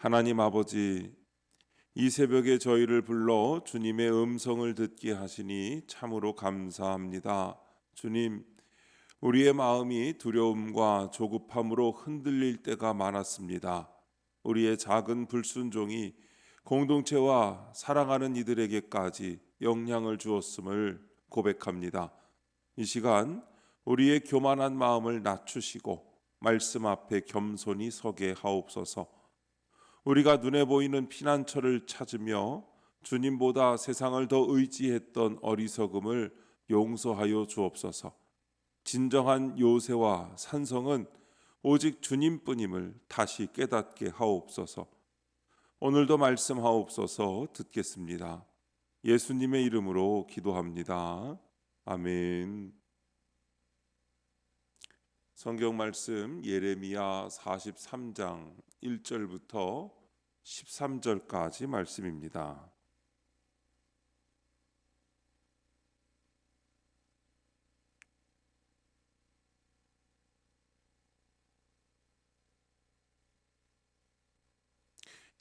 하나님 아버지, 이 새벽에 저희를 불러 주님의 음성을 듣게 하시니 참으로 감사합니다. 주님, 우리의 마음이 두려움과 조급함으로 흔들릴 때가 많았습니다. 우리의 작은 불순종이 공동체와 사랑하는 이들에게까지 영향을 주었음을 고백합니다. 이 시간 우리의 교만한 마음을 낮추시고 말씀 앞에 겸손히 서게 하옵소서. 우리가 눈에 보이는 피난처를 찾으며 주님보다 세상을 더 의지했던 어리석음을 용서하여 주옵소서. 진정한 요새와 산성은 오직 주님뿐임을 다시 깨닫게 하옵소서. 오늘도 말씀하옵소서. 듣겠습니다. 예수님의 이름으로 기도합니다. 아멘. 성경 말씀 예레미야 43장 1절부터 13절까지 말씀입니다.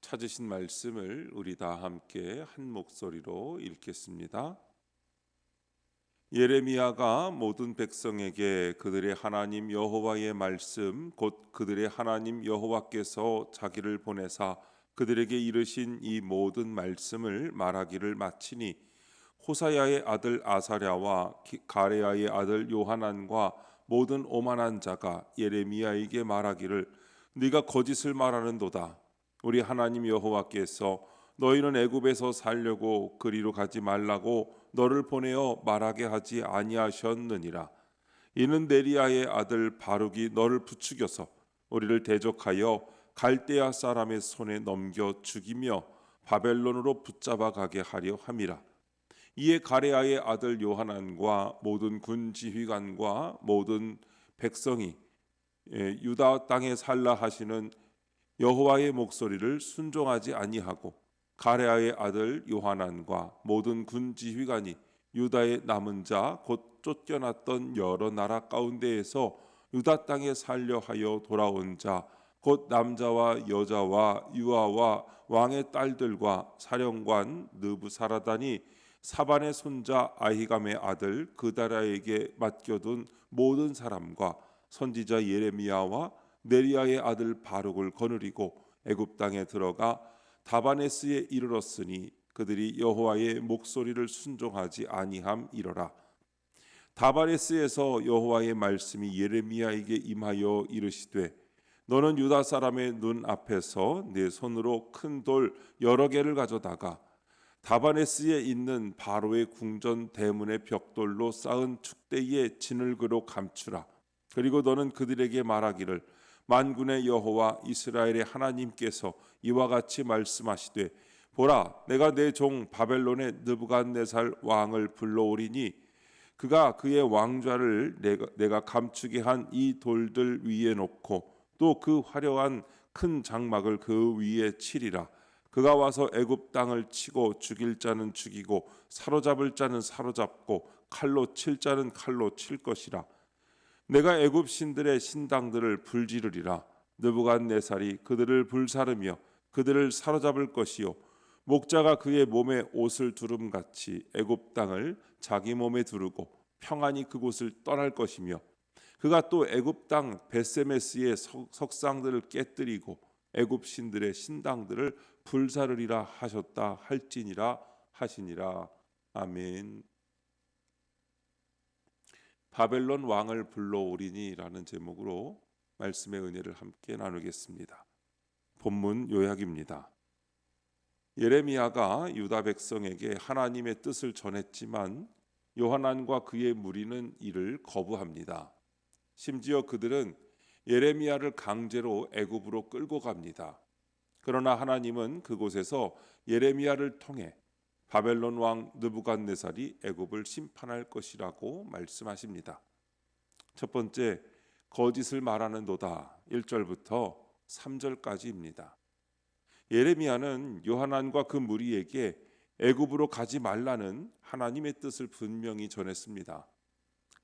찾으신 말씀을 우리 다 함께 한 목소리로 읽겠습니다. 예레미야가 모든 백성에게 그들의 하나님 여호와의 말씀 곧 그들의 하나님 여호와께서 자기를 보내사 그들에게 이르신 이 모든 말씀을 말하기를 마치니 호사야의 아들 아사랴와 가레야의 아들 요하난과 모든 오만한 자가 예레미야에게 말하기를 네가 거짓을 말하는도다. 우리 하나님 여호와께서 너희는 애굽에서 살려고 그리로 가지 말라고 너를 보내어 말하게 하지 아니하셨느니라. 이는 네리야의 아들 바룩이 너를 부추겨서 우리를 대적하여 갈대아 사람의 손에 넘겨 죽이며 바벨론으로 붙잡아 가게 하려 함이라. 이에 가레아의 아들 요하난과 모든 군 지휘관과 모든 백성이 유다 땅에 살라 하시는 여호와의 목소리를 순종하지 아니하고 가레아의 아들 요하난과 모든 군 지휘관이 유다의 남은 자 곧 쫓겨났던 여러 나라 가운데에서 유다 땅에 살려 하여 돌아온 자 곧 남자와 여자와 유아와 왕의 딸들과 사령관 느부사라단이 사반의 손자 아히감의 아들 그다라에게 맡겨둔 모든 사람과 선지자 예레미야와 네리야의 아들 바룩을 거느리고 애굽 땅에 들어가 다바네스에 이르렀으니 그들이 여호와의 목소리를 순종하지 아니함이로라. 다바네스에서 여호와의 말씀이 예레미야에게 임하여 이르시되 너는 유다 사람의 눈 앞에서 내 손으로 큰 돌 여러 개를 가져다가 다바네스에 있는 바로의 궁전 대문의 벽돌로 쌓은 축대에 진흙으로 감추라. 그리고 너는 그들에게 말하기를 만군의 여호와 이스라엘의 하나님께서 이와 같이 말씀하시되 보라, 내가 내 종 바벨론의 느부갓네살 왕을 불러오리니 그가 그의 왕좌를 내가 감추게 한 이 돌들 위에 놓고 또 그 화려한 큰 장막을 그 위에 치리라. 그가 와서 애굽 땅을 치고 죽일 자는 죽이고 사로잡을 자는 사로잡고 칼로 칠 자는 칼로 칠 것이라. 내가 애굽 신들의 신당들을 불지르리라. 느부갓네살이 그들을 불사르며 그들을 사로잡을 것이요 목자가 그의 몸에 옷을 두름같이 애굽 땅을 자기 몸에 두르고 평안히 그곳을 떠날 것이며 그가 또 애굽 땅 베세메스의 석상들을 깨뜨리고 애굽 신들의 신당들을 불사르리라 하셨다 할지니라 하시니라. 아멘. 바벨론 왕을 불러오리니라는 제목으로 말씀의 은혜를 함께 나누겠습니다. 본문 요약입니다. 예레미야가 유다 백성에게 하나님의 뜻을 전했지만 요하난과 그의 무리는 이를 거부합니다. 심지어 그들은 예레미야를 강제로 애굽으로 끌고 갑니다. 그러나 하나님은 그곳에서 예레미야를 통해 바벨론 왕 느부갓네살이 애굽을 심판할 것이라고 말씀하십니다. 첫 번째, 거짓을 말하는도다 1절부터 3절까지입니다. 예레미야는 요하난과 그 무리에게 애굽으로 가지 말라는 하나님의 뜻을 분명히 전했습니다.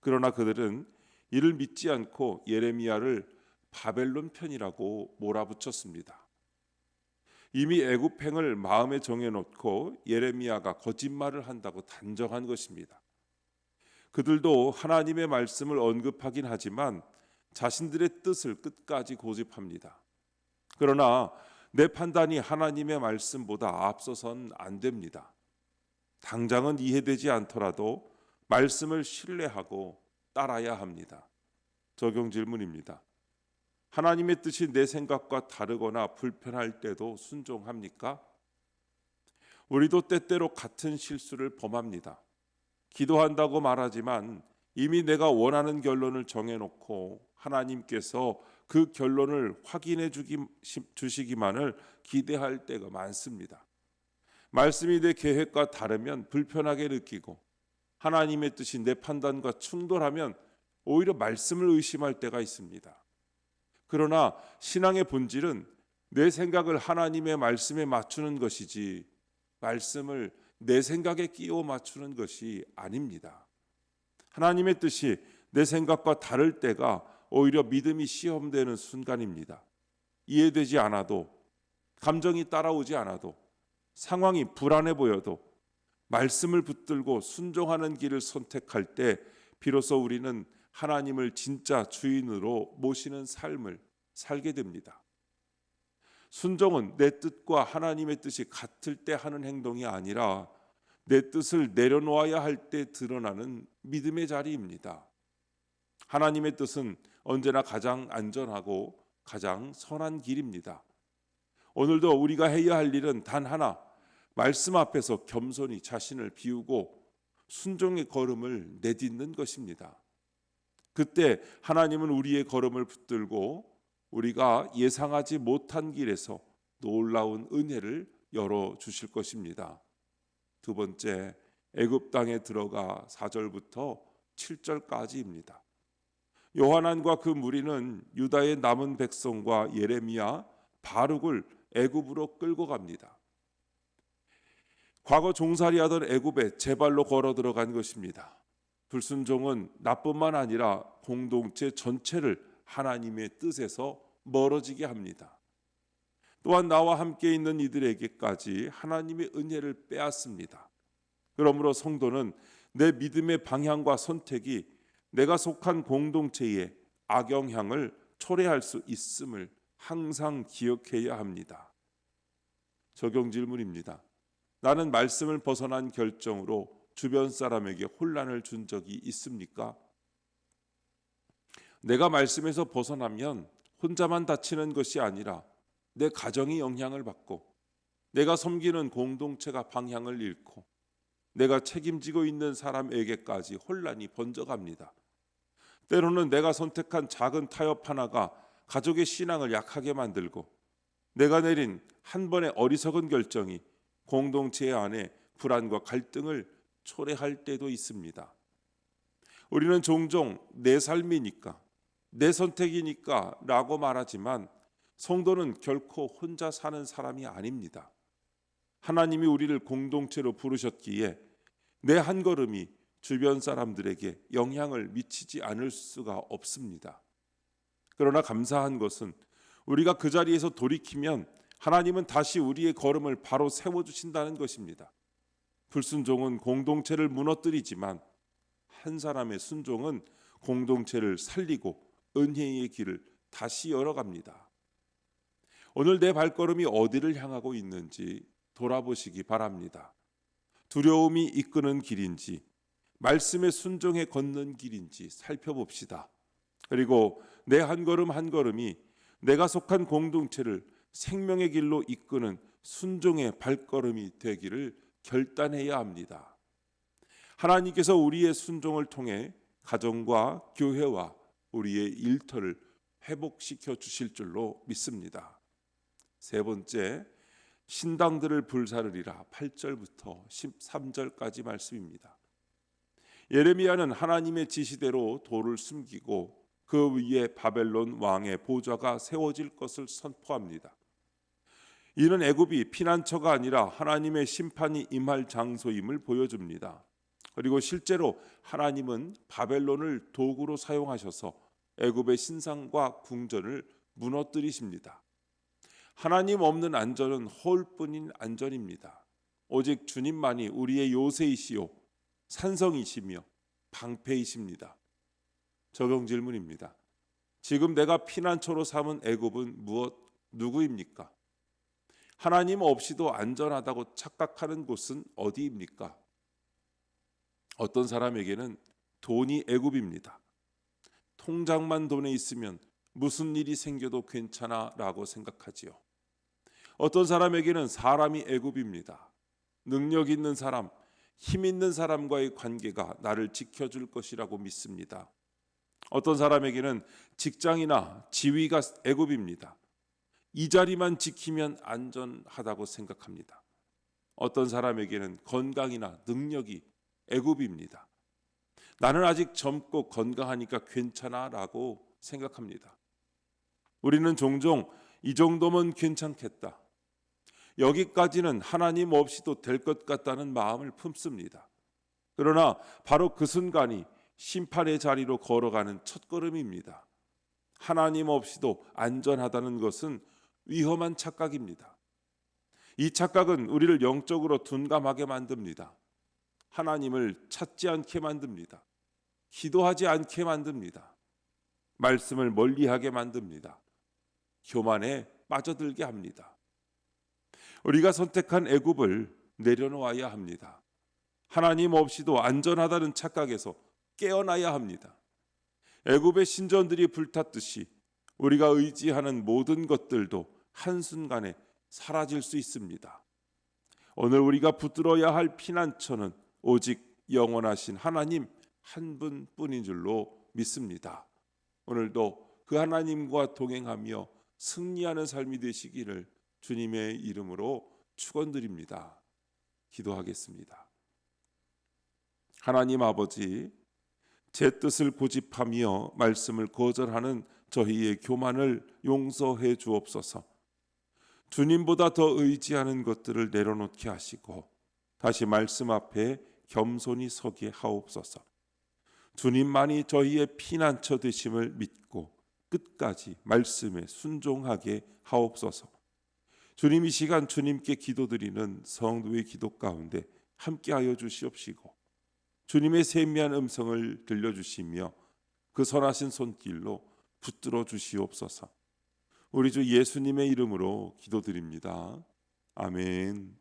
그러나 그들은 이를 믿지 않고 예레미야를 바벨론 편이라고 몰아붙였습니다. 이미 애굽행을 마음에 정해놓고 예레미야가 거짓말을 한다고 단정한 것입니다. 그들도 하나님의 말씀을 언급하긴 하지만 자신들의 뜻을 끝까지 고집합니다. 그러나 내 판단이 하나님의 말씀보다 앞서선 안 됩니다. 당장은 이해되지 않더라도 말씀을 신뢰하고 따라야 합니다. 적용 질문입니다. 하나님의 뜻이 내 생각과 다르거나 불편할 때도 순종합니까? 우리도 때때로 같은 실수를 범합니다. 기도한다고 말하지만 이미 내가 원하는 결론을 정해놓고 하나님께서 그 결론을 확인해 주시기만을 기대할 때가 많습니다. 말씀이 내 계획과 다르면 불편하게 느끼고 하나님의 뜻이 내 판단과 충돌하면 오히려 말씀을 의심할 때가 있습니다. 그러나 신앙의 본질은 내 생각을 하나님의 말씀에 맞추는 것이지 말씀을 내 생각에 끼워 맞추는 것이 아닙니다. 하나님의 뜻이 내 생각과 다를 때가 오히려 믿음이 시험되는 순간입니다. 이해되지 않아도, 감정이 따라오지 않아도, 상황이 불안해 보여도 말씀을 붙들고 순종하는 길을 선택할 때 비로소 우리는 하나님을 진짜 주인으로 모시는 삶을 살게 됩니다. 순종은 내 뜻과 하나님의 뜻이 같을 때 하는 행동이 아니라 내 뜻을 내려놓아야 할 때 드러나는 믿음의 자리입니다. 하나님의 뜻은 언제나 가장 안전하고 가장 선한 길입니다. 오늘도 우리가 해야 할 일은 단 하나, 말씀 앞에서 겸손히 자신을 비우고 순종의 걸음을 내딛는 것입니다. 그때 하나님은 우리의 걸음을 붙들고 우리가 예상하지 못한 길에서 놀라운 은혜를 열어주실 것입니다. 두 번째, 애굽 땅에 들어가 4절부터 7절까지입니다. 요하난과 그 무리는 유다의 남은 백성과 예레미야, 바룩을 애굽으로 끌고 갑니다. 과거 종살이하던 애굽에 제 발로 걸어 들어간 것입니다. 불순종은 나뿐만 아니라 공동체 전체를 하나님의 뜻에서 멀어지게 합니다. 또한 나와 함께 있는 이들에게까지 하나님의 은혜를 빼앗습니다. 그러므로 성도는 내 믿음의 방향과 선택이 내가 속한 공동체의 악영향을 초래할 수 있음을 항상 기억해야 합니다. 적용 질문입니다. 나는 말씀을 벗어난 결정으로 주변 사람에게 혼란을 준 적이 있습니까? 내가 말씀에서 벗어나면 혼자만 다치는 것이 아니라 내 가정이 영향을 받고 내가 섬기는 공동체가 방향을 잃고 내가 책임지고 있는 사람에게까지 혼란이 번져갑니다. 때로는 내가 선택한 작은 타협 하나가 가족의 신앙을 약하게 만들고 내가 내린 한 번의 어리석은 결정이 공동체 안에 불안과 갈등을 초래할 때도 있습니다. 우리는 종종 내 삶이니까, 내 선택이니까 라고 말하지만 성도는 결코 혼자 사는 사람이 아닙니다. 하나님이 우리를 공동체로 부르셨기에 내 한 걸음이 주변 사람들에게 영향을 미치지 않을 수가 없습니다. 그러나 감사한 것은 우리가 그 자리에서 돌이키면 하나님은 다시 우리의 걸음을 바로 세워주신다는 것입니다. 불순종은 공동체를 무너뜨리지만 한 사람의 순종은 공동체를 살리고 은혜의 길을 다시 열어갑니다. 오늘 내 발걸음이 어디를 향하고 있는지 돌아보시기 바랍니다. 두려움이 이끄는 길인지 말씀에 순종해 걷는 길인지 살펴봅시다. 그리고 내 한 걸음 한 걸음이 내가 속한 공동체를 생명의 길로 이끄는 순종의 발걸음이 되기를 결단해야 합니다. 하나님께서 우리의 순종을 통해 가정과 교회와 우리의 일터를 회복시켜 주실 줄로 믿습니다. 세 번째, 신당들을 불사르리라 8절부터 13절까지 말씀입니다. 예레미야는 하나님의 지시대로 돌을 숨기고 그 위에 바벨론 왕의 보좌가 세워질 것을 선포합니다. 이는 애굽이 피난처가 아니라 하나님의 심판이 임할 장소임을 보여줍니다. 그리고 실제로 하나님은 바벨론을 도구로 사용하셔서 애굽의 신상과 궁전을 무너뜨리십니다. 하나님 없는 안전은 허울뿐인 안전입니다. 오직 주님만이 우리의 요새이시요 산성이시며 방패이십니다. 적용 질문입니다. 지금 내가 피난처로 삼은 애굽은 누구입니까? 하나님 없이도 안전하다고 착각하는 곳은 어디입니까? 어떤 사람에게는 돈이 애굽입니다. 통장만 돈에 있으면 무슨 일이 생겨도 괜찮아라고 생각하지요. 어떤 사람에게는 사람이 애굽입니다. 능력 있는 사람, 힘 있는 사람과의 관계가 나를 지켜줄 것이라고 믿습니다. 어떤 사람에게는 직장이나 지위가 애굽입니다. 이 자리만 지키면 안전하다고 생각합니다. 어떤 사람에게는 건강이나 능력이 애굽입니다. 나는 아직 젊고 건강하니까 괜찮아라고 생각합니다. 우리는 종종 이 정도면 괜찮겠다, 여기까지는 하나님 없이도 될 것 같다는 마음을 품습니다. 그러나 바로 그 순간이 심판의 자리로 걸어가는 첫걸음입니다. 하나님 없이도 안전하다는 것은 위험한 착각입니다. 이 착각은 우리를 영적으로 둔감하게 만듭니다. 하나님을 찾지 않게 만듭니다. 기도하지 않게 만듭니다. 말씀을 멀리하게 만듭니다. 교만에 빠져들게 합니다. 우리가 선택한 애굽을 내려놓아야 합니다. 하나님 없이도 안전하다는 착각에서 깨어나야 합니다. 애굽의 신전들이 불탔듯이 우리가 의지하는 모든 것들도 한순간에 사라질 수 있습니다. 오늘 우리가 붙들어야 할 피난처는 오직 영원하신 하나님 한 분뿐인 줄로 믿습니다. 오늘도 그 하나님과 동행하며 승리하는 삶이 되시기를 주님의 이름으로 축원드립니다. 기도하겠습니다. 하나님 아버지, 제 뜻을 고집하며 말씀을 거절하는 저희의 교만을 용서해 주옵소서. 주님보다 더 의지하는 것들을 내려놓게 하시고 다시 말씀 앞에 겸손히 서게 하옵소서. 주님만이 저희의 피난처 되심을 믿고 끝까지 말씀에 순종하게 하옵소서. 주님, 이 시간 주님께 기도드리는 성도의 기도 가운데 함께하여 주시옵시고 주님의 세미한 음성을 들려주시며 그 선하신 손길로 붙들어 주시옵소서. 우리 주 예수님의 이름으로 기도드립니다. 아멘.